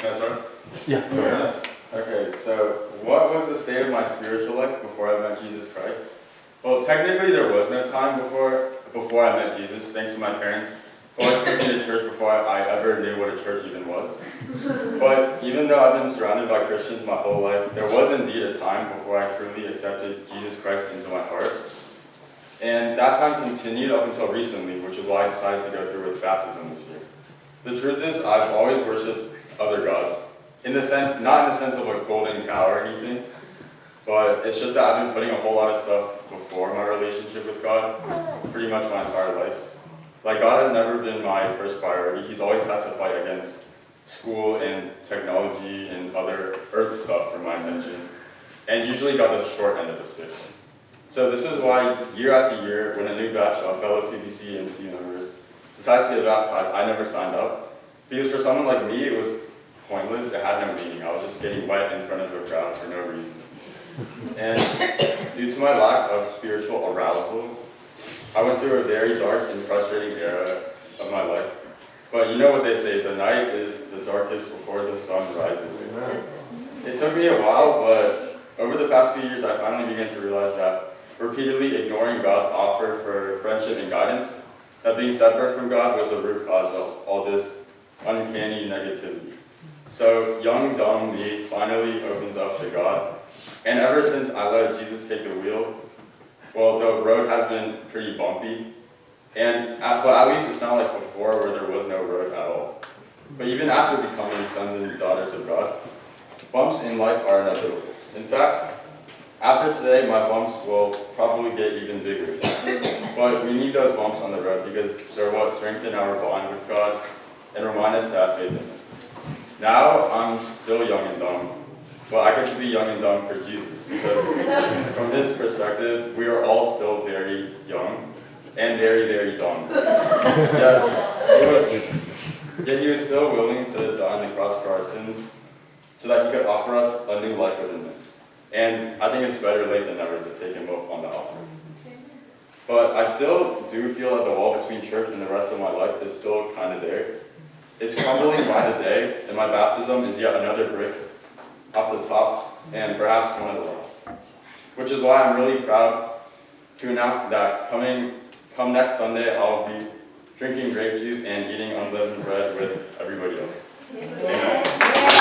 Can I start? Yeah. Okay, so what was the state of my spiritual life before I met Jesus Christ? Well, technically there was no time before I met Jesus, thanks to my parents, who always took me to church before I ever knew what a church even was. But even though I've been surrounded by Christians my whole life, there was indeed a time before I truly accepted Jesus Christ into my heart. And that time continued up until recently, which is why I decided to go through with baptism this year. The truth is, I've always worshipped other gods. Not in the sense of a golden cow or anything, but it's just that I've been putting a whole lot of stuff before my relationship with God pretty much my entire life. Like, God has never been my first priority. He's always had to fight against school and technology and other earth stuff for my attention, and usually got the short end of the stick. So this is why year after year, when a new batch of fellow CBC and C members decides to get baptized, I never signed up. Because for someone like me, it was pointless. It had no meaning. I was just getting wet in front of a crowd for no reason. And due to my lack of spiritual arousal, I went through a very dark and frustrating era of my life. But you know what they say, the night is the darkest before the sun rises. It took me a while, but over the past few years, I finally began to realize that repeatedly ignoring God's offer for friendship and guidance, that being separate from God was the root cause of all this uncanny negativity. So young, dumb me finally opens up to God. And ever since I let Jesus take the wheel, well, the road has been pretty bumpy. But at least it's not like before where there was no road at all. But even after becoming sons and daughters of God, bumps in life are inevitable. In fact, after today, my bumps will probably get even bigger. But we need those bumps on the road because they're what strengthen our bond with God and remind us to have faith in Him. Now, I'm still young and dumb, but I get to be young and dumb for Jesus because from His perspective, we are all still very young and very, very dumb. Yet He was still willing to die on the cross for our sins so that He could offer us a new life within Him. And I think it's better late than never to take Him up on the offer. But I still do feel that the wall between church and the rest of my life is still kind of there. It's crumbling by the day, and my baptism is yet another brick off the top, and perhaps one of the last. Which is why I'm really proud to announce that come next Sunday, I'll be drinking grape juice and eating unleavened bread with everybody else. Amen.